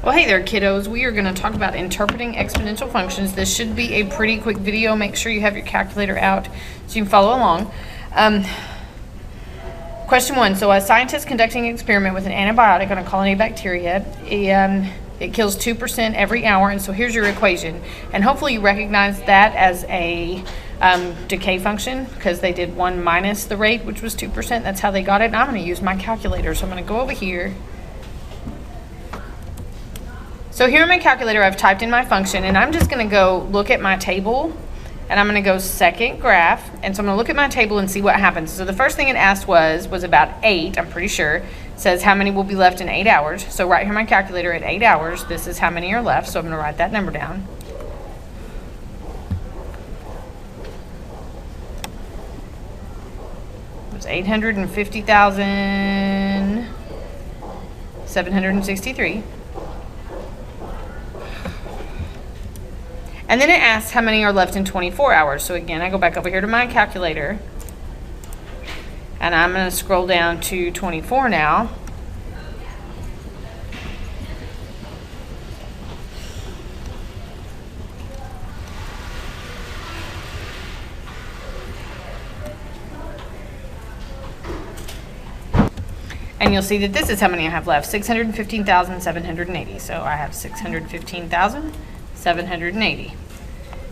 Well, hey there, kiddos. We are going to talk about interpreting exponential functions. This should be a pretty quick video. Make sure you have your calculator out so you can follow along. Question 1. So a scientist conducting an experiment with an antibiotic on a colony of bacteria. It kills 2% every hour, and so here's your equation. And hopefully you recognize that as a decay function because they did 1 minus the rate, which was 2%. That's how they got it. And I'm going to use my calculator. So I'm going to go over here. So here in my calculator, I've typed in my function, and I'm just going to go look at my table, and I'm going to go second graph, and so I'm going to look at my table and see what happens. So the first thing it asked was about 8, I'm pretty sure. It says how many will be left in 8 hours. So right here in my calculator at 8 hours, this is how many are left, so I'm going to write that number down. It was 850,763. And then it asks how many are left in 24 hours. So again, I go back over here to my calculator, and I'm going to scroll down to 24 now. And you'll see that this is how many I have left, 615,780. So I have 615,780.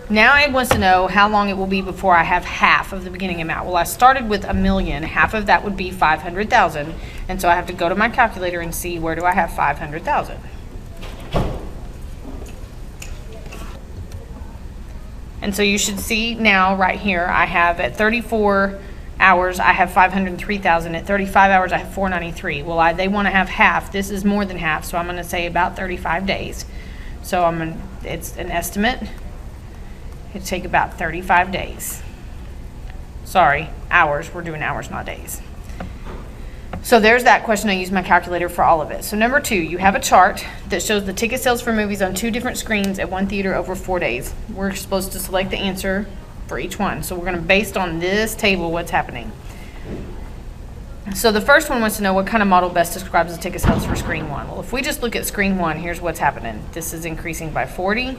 Now it wants to know how long it will be before I have half of the beginning amount. Well, I started with 1,000,000. Half of that would be 500,000. And so I have to go to my calculator and see where do I have 500,000. And so you should see now right here, I have at 34 hours, I have 503,000. At 35 hours, I have 493. Well, they want to have half. This is more than half, so I'm going to say about 35 days. So it's an estimate. It'd take about 35 days. Sorry, hours. We're doing hours, not days. So there's that question. I use my calculator for all of it. So number 2, you have a chart that shows the ticket sales for movies on 2 different screens at one theater over 4 days. We're supposed to select the answer for each one. So we're going to, based on this table, what's happening. So the first one wants to know what kind of model best describes the ticket sales for screen 1. Well, if we just look at screen 1, here's what's happening. This is increasing by 40.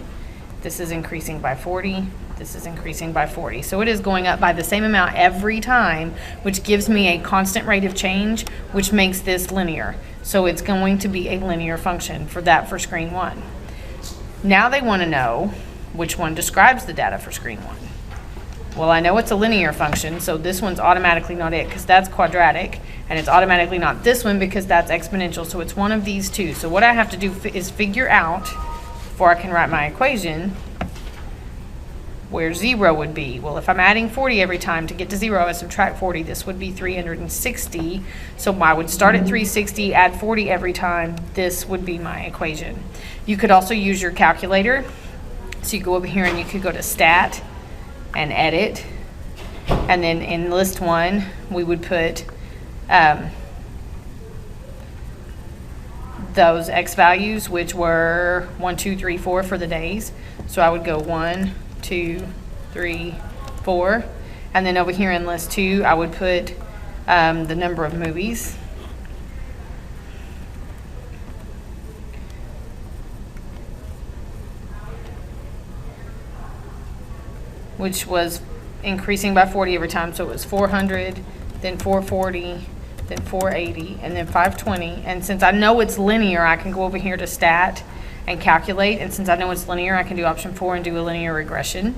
This is increasing by 40. This is increasing by 40. So it is going up by the same amount every time, which gives me a constant rate of change, which makes this linear. So it's going to be a linear function for that for screen 1. Now they want to know which one describes the data for screen 1. Well, I know it's a linear function, so this one's automatically not it because that's quadratic, and it's automatically not this one because that's exponential, so it's one of these two. So what I have to do is figure out, before I can write my equation, where 0 would be. Well, if I'm adding 40 every time to get to 0, I subtract 40. This would be 360. So I would start at 360, add 40 every time. This would be my equation. You could also use your calculator. So you go over here and you could go to Stat and Edit. And then in list 1, we would put those X values, which were 1, 2, 3, 4 for the days. So I would go 1, 2, 3, 4. And then over here in list 2, I would put the number of movies. Which was increasing by 40 every time. So it was 400, then 440, then 480, and then 520. And since I know it's linear, I can go over here to Stat and calculate. And since I know it's linear, I can do option 4 and do a linear regression.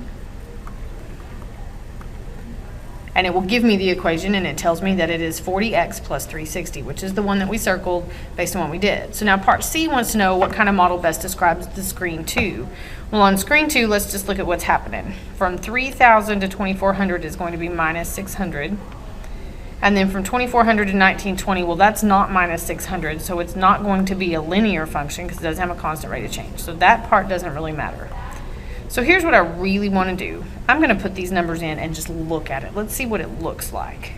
And it will give me the equation, and it tells me that it is 40x plus 360, which is the one that we circled based on what we did. So now part C wants to know what kind of model best describes the screen 2. Well, on screen 2, let's just look at what's happening. From 3,000 to 2,400 is going to be minus 600. And then from 2,400 to 1920, well, that's not minus 600, so it's not going to be a linear function because it doesn't have a constant rate of change. So that part doesn't really matter. So here's what I really want to do. I'm going to put these numbers in and just look at it. Let's see what it looks like.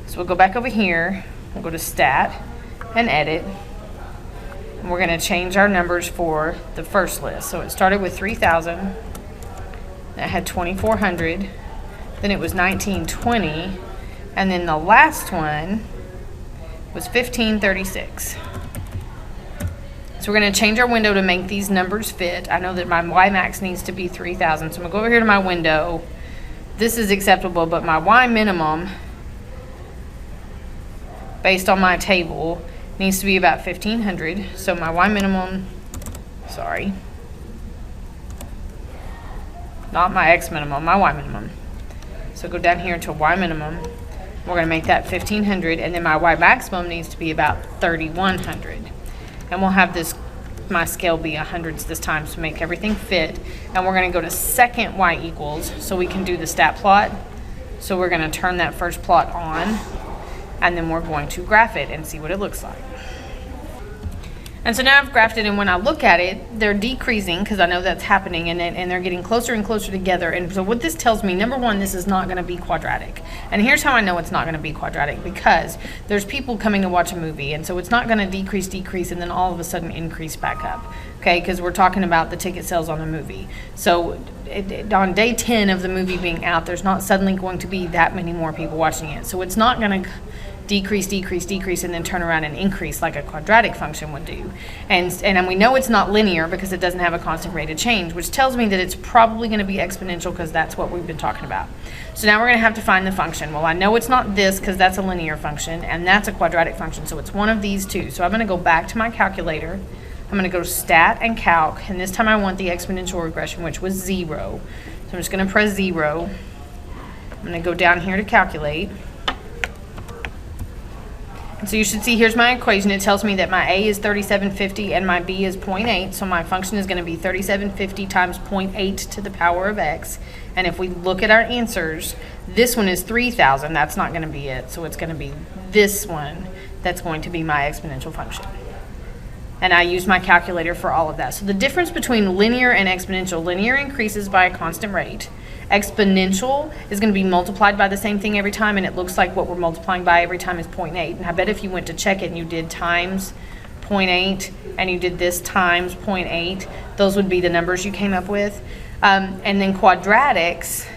So we'll go back over here. We'll go to Stat and Edit. And we're going to change our numbers for the first list. So it started with 3,000. It had 2,400. Then it was 1920. And then the last one was 1536. So we're going to change our window to make these numbers fit. I know that my Y max needs to be 3,000. So I'm going to go over here to my window. This is acceptable, but my Y minimum, based on my table, needs to be about 1,500. So my Y minimum, sorry, not my X minimum, my Y minimum. So go down here to Y minimum. We're going to make that 1,500, and then my Y maximum needs to be about 3,100. And we'll have this, my scale be hundreds this time to make everything fit. And we're going to go to second Y equals so we can do the stat plot. So we're going to turn that first plot on, and then we're going to graph it and see what it looks like. And so now I've graphed it, and when I look at it, they're decreasing because I know that's happening, and they're getting closer and closer together. And so what this tells me, number one, this is not going to be quadratic. And here's how I know it's not going to be quadratic, because there's people coming to watch a movie, and so it's not going to decrease, and then all of a sudden increase back up. Okay, because we're talking about the ticket sales on a movie. So on day 10 of the movie being out, there's not suddenly going to be that many more people watching it. So it's not going to decrease, and then turn around and increase like a quadratic function would do. And we know it's not linear because it doesn't have a constant rate of change, which tells me that it's probably going to be exponential because that's what we've been talking about. So now we're going to have to find the function. Well, I know it's not this because that's a linear function, and that's a quadratic function, so it's one of these two. So I'm going to go back to my calculator. I'm going to go stat and calc, and this time I want the exponential regression, which was 0. So I'm just going to press 0. I'm going to go down here to calculate. And so you should see, here's my equation. It tells me that my A is 3750 and my B is 0.8. So my function is going to be 3750 times 0.8 to the power of x. And if we look at our answers, this one is 3,000. That's not going to be it. So it's going to be this one that's going to be my exponential function. And I use my calculator for all of that. So the difference between linear and exponential, linear increases by a constant rate. Exponential is going to be multiplied by the same thing every time, and it looks like what we're multiplying by every time is 0.8. And I bet if you went to check it and you did times 0.8 and you did this times 0.8, those would be the numbers you came up with. And then quadratics,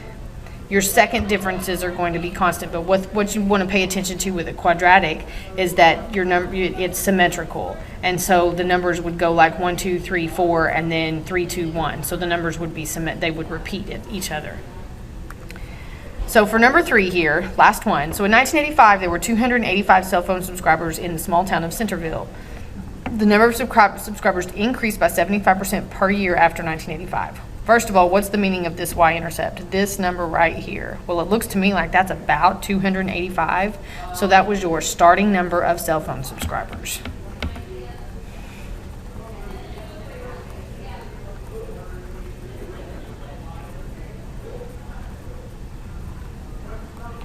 your second differences are going to be constant, but what you want to pay attention to with a quadratic is that your number, it's symmetrical, and so the numbers would go like 1, 2, 3, 4, and then 3, 2, 1. So the numbers would be they would repeat each other. So for number 3 here, last one. So in 1985, there were 285 cell phone subscribers in the small town of Centerville. The number of subscribers increased by 75% per year after 1985. First of all, what's the meaning of this y-intercept? This number right here. Well, it looks to me like that's about 285. So that was your starting number of cell phone subscribers.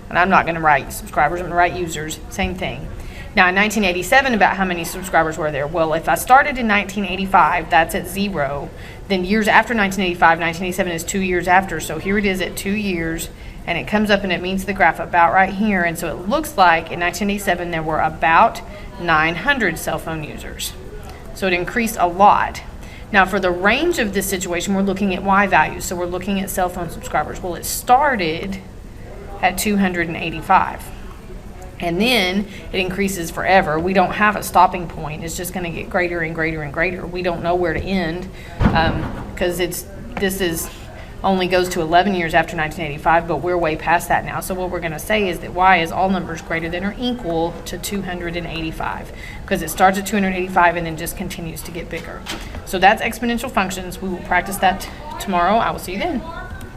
And I'm not going to write subscribers, I'm going to write users, same thing. Now in 1987, about how many subscribers were there? Well, if I started in 1985, that's at 0. Then years after 1985, 1987 is 2 years after. So here it is at 2 years, and it comes up and it meets the graph about right here. And so it looks like in 1987 there were about 900 cell phone users. So it increased a lot. Now for the range of this situation, we're looking at Y values. So we're looking at cell phone subscribers. Well, it started at 285. And then it increases forever. We don't have a stopping point. It's just going to get greater and greater and greater. We don't know where to end because this only goes to 11 years after 1985, but we're way past that now. So what we're going to say is that Y is all numbers greater than or equal to 285 because it starts at 285 and then just continues to get bigger. So that's exponential functions. We will practice that tomorrow. I will see you then.